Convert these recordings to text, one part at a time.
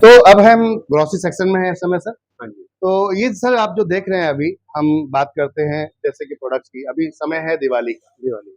तो अब हम ग्रोसरी सेक्शन में हैं इस समय सर। हाँ जी। तो ये सर आप जो देख रहे हैं अभी हम बात करते हैं जैसे कि प्रोडक्ट्स की। अभी समय है दिवाली का। Diwali.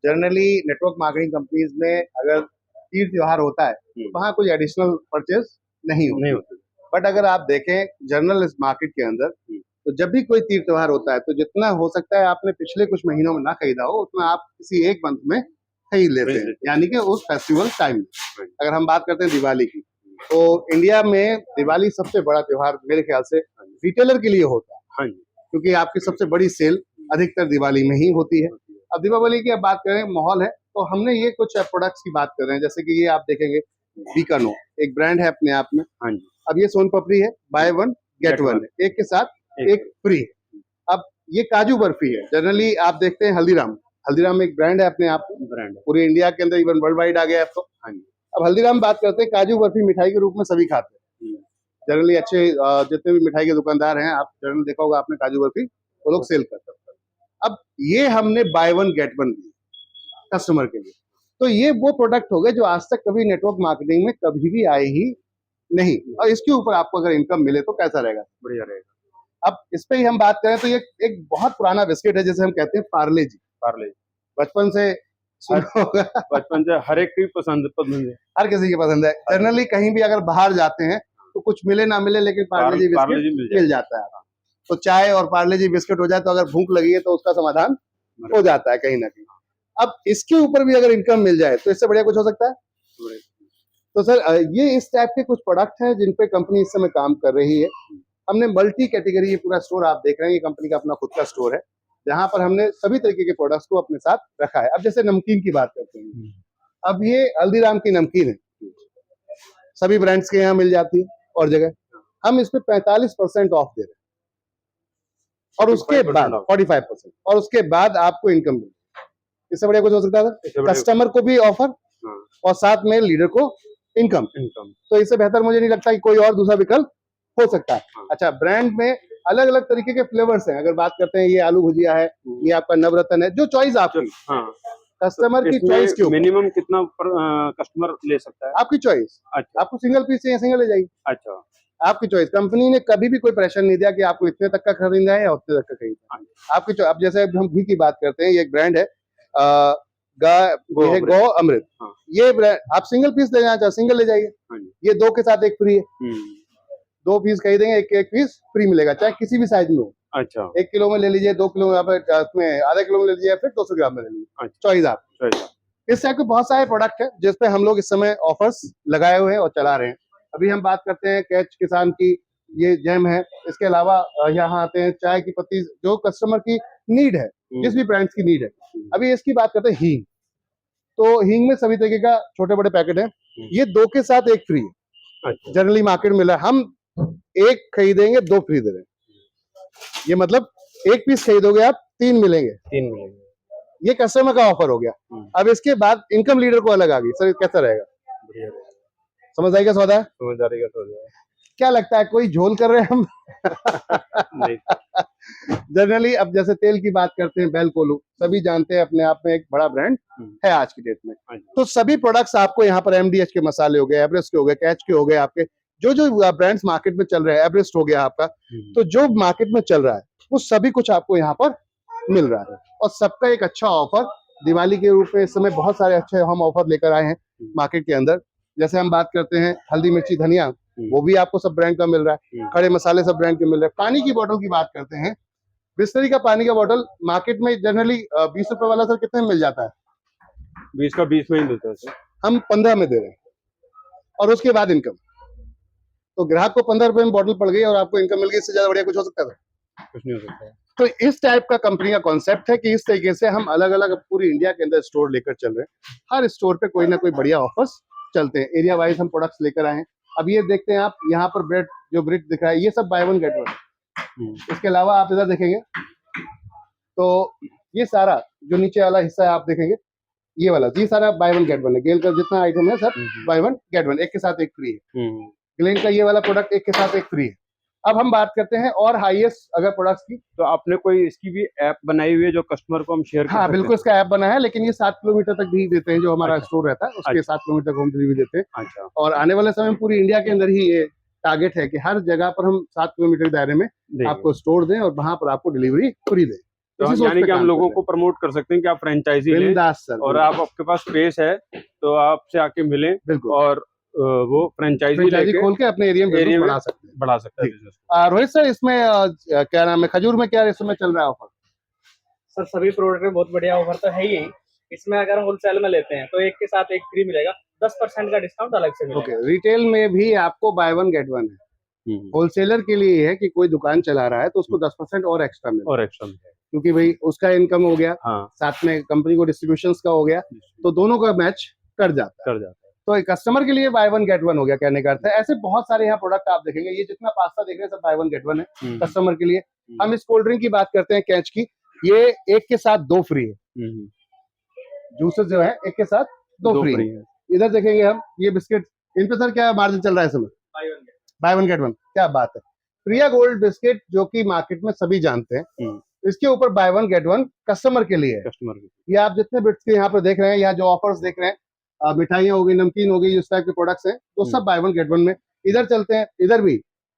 Generally network marketing companies में अगर तीज त्योहार होता है तो वहाँ कोई एडिशनल परचेज नहीं नहीं होती। होती। बट अगर आप देखें जनरल इस मार्केट के अंदर तो जब भी कोई तीज त्योहार होता है तो जितना हो सकता है आपने पिछले कुछ महीनों में ना खरीदा हो उतना आप किसी एक मंथ में खरीद लेते हैं, यानी कि उस फेस्टिवल टाइम में। अगर हम बात करते हैं दिवाली की तो इंडिया में दिवाली सबसे बड़ा त्योहार मेरे ख्याल से रिटेलर के लिए होता है। हाँ जी। क्योंकि आपकी सबसे बड़ी सेल अधिकतर दिवाली में ही होती है। अब दीपावली की अब बात करें माहौल है तो हमने ये कुछ प्रोडक्ट्स की बात कर रहे हैं जैसे कि ये आप देखेंगे बीकानो एक ब्रांड है अपने आप में। हाँ जी। अब ये सोन पापड़ी है, बाय वन गेट वन, एक के साथ एक फ्री। अब ये काजू बर्फी है, जनरली आप देखते हैं हल्दीराम, हल्दीराम एक ब्रांड है अपने आप में, ब्रांड पूरे इंडिया के अंदर इवन वर्ल्ड वाइड आ गया अब तो। हाँ जी। अब हल्दीराम बात करते हैं, काजू बर्फी मिठाई के रूप में सभी खाते हैं। जनरली अच्छे जितने भी मिठाई के दुकानदार हैं, आप जनरल देखा होगा आपने काजू बर्फी वो लोग सेल करते हैं। अब ये हमने by one get one the customer के लिए, तो ये वो प्रोडक्ट हो गए जो आज तक कभी नेटवर्क मार्केटिंग में कभी भी आए ही नहीं, और इसके ऊपर आपको अगर इनकम मिले तो कैसा रहेगा? बढ़िया रहेगा। अब इस पे ही हम बात करें तो ये एक बहुत पुराना बिस्किट है जिसे हम कहते हैं पार्ले जी। पार्ले बचपन से सुना होगा। बचपन से हर एक की पसंद है। हर किसी की पसंद है। जनरली कहीं भी अगर बाहर जाते हैं तो कुछ मिले ना मिले लेकिन पार्ले जी बिस्किट मिल जाता है। तो चाय और पार्ले जी बिस्किट हो जाए तो अगर भूख लगी है तो उसका समाधान हो जाता है कहीं ना कहीं। अब इसके ऊपर भी अगर इनकम मिल जाए तो इससे बढ़िया कुछ हो सकता है? तो सर ये इस टाइप के कुछ प्रोडक्ट हैं जिन पे कंपनी इस समय काम कर रही है। हमने मल्टी कैटेगरी, ये पूरा स्टोर आप देख रहे हैं, ये कंपनी का अपना खुद का स्टोर है जहां पर हमने सभी तरीके के प्रोडक्ट्स को अपने साथ रखा है। अब जैसे नमकीन की बात करते हैं, अब ये हल्दीराम की नमकीन है, सभी ब्रांड्स के यहाँ मिल जाती है और जगह हम इस पे 45% ऑफ दे रहे हैं, और उसके बाद 45%, और उसके बाद आपको इनकम मिले। इससे बढ़िया कुछ हो सकता है? कस्टमर को भी ऑफर और साथ में लीडर को इनकम। तो इससे बेहतर मुझे नहीं लगता कि कोई और दूसरा विकल्प हो सकता है। अच्छा, ब्रांड में अलग अलग तरीके के फ्लेवर्स हैं। अगर बात करते हैं, ये आलू भुजिया है, ये आपका नवरत्न है, जो चॉइस आपकी, कस्टमर की चॉइस के ऊपर मिनिमम कितना कस्टमर ले सकता है? आपकी चॉइस। अच्छा। आपको सिंगल पीस चाहिए सिंगल ले जाइए। अच्छा, आपकी चॉइस। कंपनी ने कभी भी कोई प्रेशर नहीं दिया कि आपको इतने तक का खरीदना है या उतने तक का खरीदना है। आपकी चॉइस। अब जैसे हम घी की बात करते हैं, ये एक ब्रांड है गो अमृत। ये ब्रांड आप सिंगल पीस ले जाना चाहे सिंगल ले जाइए, ये 2 के साथ 1 फ्री है। 2 पीस खरीदेंगे, एक पीस फ्री मिलेगा, चाहे किसी भी साइज में हो। अच्छा। 1 किलो में ले लीजिए, 2 किलो में, उसमें आधा किलो में ले लीजिए, फिर 200 ग्राम में ले लीजिए। चॉइस आप। इस टाइप के बहुत सारे प्रोडक्ट है जिसपे हम लोग इस समय ऑफर्स लगाए हुए हैं और चला रहे हैं। अभी हम बात करते हैं कैच किसान की, ये जैम है। इसके अलावा यहाँ आते हैं चाय की पत्ती, जो कस्टमर की नीड है, जिस भी ब्रांड्स की नीड है। अभी इसकी बात करते हैं हींग, तो हींग में सभी तरीके का छोटे बड़े पैकेट है, ये 2 के साथ 1 फ्री है। जनरली मार्केट में मिला, हम 1 खरीदेंगे 2 फ्री दे रहे हैं। ये मतलब 1 पीस खरीदोगे आप 3 मिलेंगे। ये कस्टमर का ऑफर हो गया। अब इसके बाद इनकम लीडर को अलग आ गई। सर कैसा रहेगा? समझ आएगा सौदा? समझदारी का सौदा है। क्या लगता है कोई झोल कर रहे हैं हम? नहीं। जनरली अब जैसे तेल की बात करते हैं, बेलकोलू सभी जानते हैं, अपने आप में एक बड़ा ब्रांड है आज की डेट में। तो सभी प्रोडक्ट्स आपको यहाँ पर एमडीएच के मसाले हो गए, एवरेस्ट के हो गए, कैच के हो गए, आपके जो जो ब्रांड्स मार्केट में चल रहे हैं, एवरेस्ट हो गया आपका, तो जो मार्केट में चल रहा है वो सभी कुछ आपको यहाँ पर मिल रहा है। और सबका एक अच्छा ऑफर दिवाली के रूप में इस समय बहुत सारे अच्छे हम ऑफर लेकर आए हैं मार्केट के अंदर। जैसे हम बात करते हैं हल्दी मिर्ची धनिया, वो भी आपको सब ब्रांड का मिल रहा है। खड़े मसाले सब ब्रांड के मिल रहे हैं। पानी की बोतल की बात करते हैं, बिस्लरी का पानी का बोतल मार्केट में जनरली 20 रुपए वाला सर कितने में मिल जाता है? 20 का 20 में ही मिलता है सर। हम 15 में दे रहे हैं, और उसके बाद इनकम। तो ग्राहक को 15 रुपए में बोतल पड़ गई और आपको इनकम मिल गई, इससे ज्यादा बढ़िया कुछ हो सकता है? कुछ नहीं हो सकता। तो इस टाइप का कंपनी का कॉन्सेप्ट है कि इस तरीके से हम अलग अलग पूरी इंडिया के अंदर स्टोर लेकर चल रहे हैं। हर स्टोर पे कोई ना कोई बढ़िया ऑफर्स चलते हैं। एरिया वाइज हम प्रोडक्ट्स लेकर आए हैं। अब ये देखते हैं आप, यहाँ पर ब्रेड, जो ब्रेड दिख रहा है, ये सब बाय वन गेट वन। इसके अलावा आप इधर देखेंगे तो ये सारा जो नीचे वाला हिस्सा है आप देखेंगे, ये वाला जी सारा बाय वन गेट वन है। गेल का जितना आइटम है सब बाय वन गेट वन, 1 के साथ 1 फ्री है। ग्लेन का ये वाला प्रोडक्ट 1 के साथ 1 फ्री है। अब हम बात करते हैं और हाईएस्ट अगर प्रोडक्ट्स की, तो आपने कोई इसकी भी ऐप बनाई हुई है जो कस्टमर को हम शेयर कर हाँ सकते बिल्कुल हैं? इसका ऐप बना है, लेकिन ये 7 किलोमीटर तक भी देते हैं, जो हमारा अच्छा। स्टोर रहता है उसके अच्छा। 7 किलोमीटर तक होम डिलीवरी देते हैं। अच्छा। और आने वाले समय में पूरी इंडिया के अंदर ही ये टारगेट है कि हर जगह पर हम 7 किलोमीटर के दायरे में देंगे। आपको स्टोर दें और वहां पर आपको डिलीवरी फ्री दें। तो इसी सोच यानी पे कि हम काम लोगों कर को प्रमोट कर सकते हैं कि आप फ्रेंचाइजी रहे हैं। लें बिंदास सर, और आप आपके पास स्पेस है तो आपसे आके मिलें बिल्कुल और वो फ्रेंचाइजी फ्रेंचाइजी लेके खोल के अपने एरिया में बिजनेस बढ़ा सकते हैं। बढ़ा सकते हैं ठीक। बिजनेस। रोहित सर, इसमें क्या नाम है, खजूर में क्या इस समय चल रहा है ऑफर? सर सभी प्रोडक्ट में बहुत बढ़िया ऑफर तो है ही। इसमें अगर होलसेल में लेते हैं तो एक के साथ एक फ्री मिलेगा, 10% का डिस्काउंट अलग से मिलेगा। ओके, रिटेल में भी आपको बाय वन गेट वन है। होलसेलर के लिए ये है कि कोई दुकान चला रहा है तो उसको 10% और एक्स्ट्रा मिले, और एक्स्ट्रा मिलेगा क्योंकि भाई उसका इनकम हो गया, हाँ साथ में कंपनी को डिस्ट्रीब्यूशन का हो गया, तो दोनों का मैच कर जाता है। तो कस्टमर के लिए बाय वन गेट वन हो गया कहने का अर्थ है। ऐसे बहुत सारे यहाँ प्रोडक्ट आप देखेंगे, ये जितना पास्ता देख रहे हैं सब बाय वन गेट वन है कस्टमर के लिए। हम इस कोल्ड ड्रिंक की बात करते हैं कैच की, ये एक के साथ दो फ्री है। जूसेस जो है एक के साथ दो फ्री है। इधर देखेंगे हम ये बिस्किट, इन पे सर क्या मार्जिन चल रहा है इस समय? बाय वन गेट वन, क्या बात है। प्रिया गोल्ड बिस्किट जो कि मार्केट में सभी जानते हैं, इसके ऊपर by one get one customer के लिए है। ये आप जितने बिट्स के यहाँ पर देख रहे हैं, यहाँ जो ऑफर्स देख रहे हैं, मिठाइयाँ हो गई, नमकीन हो गई, इस टाइप के प्रोडक्ट्स हैं, तो सब बाय वन गेट वन में। इधर चलते हैं, इधर भी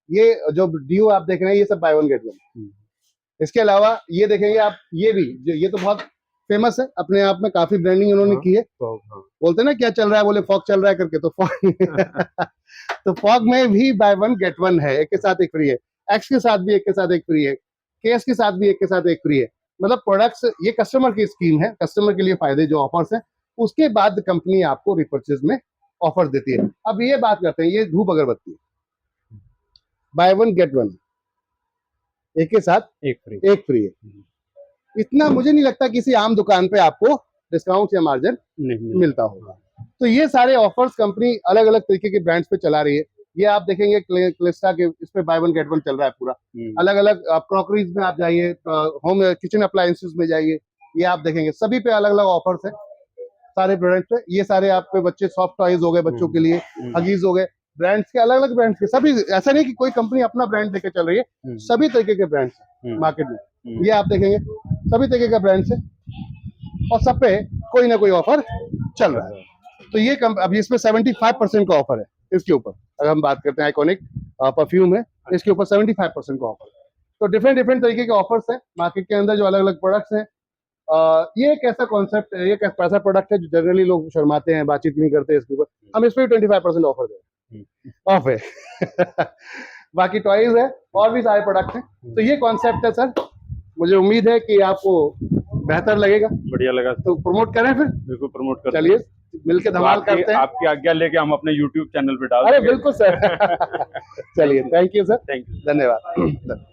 ये जो ड्यू आप देख रहे हैं ये सब बाय वन गेट वन। इसके अलावा ये देखेंगे आप, ये भी ये तो बहुत फेमस है अपने आप में, काफी ब्रांडिंग उन्होंने की है। बोलते हैं ना क्या चल रहा है, बोले फॉग चल रहा है करके, तो फॉग तो फॉग में भी बाय वन गेट वन है, एक के साथ एक फ्री है। एक्स के साथ भी एक के साथ एक फ्री है, केएस के साथ भी एक के साथ एक फ्री है। मतलब प्रोडक्ट्स, ये कस्टमर की स्कीम है, कस्टमर के लिए फायदे जो ऑफर्स हैं, उसके बाद कंपनी आपको रिपर्चेज में ऑफर देती है। अब ये बात करते हैं, ये धूप अगरबत्ती बाय वन गेट वन, एक के साथ एक फ्री है। इतना मुझे नहीं लगता किसी आम दुकान पे आपको डिस्काउंट या मार्जिन मिलता होगा। तो ये सारे ऑफर्स कंपनी अलग अलग तरीके के ब्रांड्स पे चला रही है। ये आप देखेंगे क्लिस्टा के, इस पे बाय वन गेट वन चल रहा है पूरा। अलग अलग क्रॉकरीज में आप जाइए, होम किचन अप्लायंसेस में जाइए, ये आप देखेंगे सभी पे अलग अलग ऑफर्स है सारे प्रोडक्ट्स पे। ये सारे आपके बच्चे सॉफ्ट टॉयज हो गए, बच्चों के लिए हगीज हो गए, ब्रांड्स के अलग अलग ब्रांड्स के सभी। ऐसा नहीं कि कोई कंपनी अपना ब्रांड लेके चल रही है, सभी तरीके के ब्रांड्स है मार्केट में। ये आप देखेंगे सभी तरीके का ब्रांड्स है और सब पे कोई ना कोई ऑफर चल रहा है। तो ये अभी इसमें 75% का ऑफर है इसके ऊपर। अगर हम बात करते हैं आइकॉनिक परफ्यूम है, इसके ऊपर 75% का ऑफर है। तो डिफरेंट तरीके के ऑफर्स हैं मार्केट के अंदर, जो अलग अलग प्रोडक्ट्स हैं। ये एक ऐसा कॉन्सेप्ट है, ये एक ऐसा प्रोडक्ट है जो जनरली लोग शर्माते हैं, बातचीत नहीं करते हैं इसके ऊपर। हम इस पे 25% ऑफर दे रहे हैं, ऑफ है। बाकी टॉयज है और भी सारे प्रोडक्ट हैं। तो ये कॉन्सेप्ट है सर, मुझे उम्मीद है कि आपको बेहतर लगेगा। बढ़िया लगा तो प्रमोट करें फिर। बिल्कुल प्रमोट कर। चलिए मिलके धमाल करते हैं। आपकी आज्ञा लेके हम अपने YouTube चैनल पे डाल। अरे बिल्कुल सर। चलिए, thank you sir, thank you, धन्यवाद।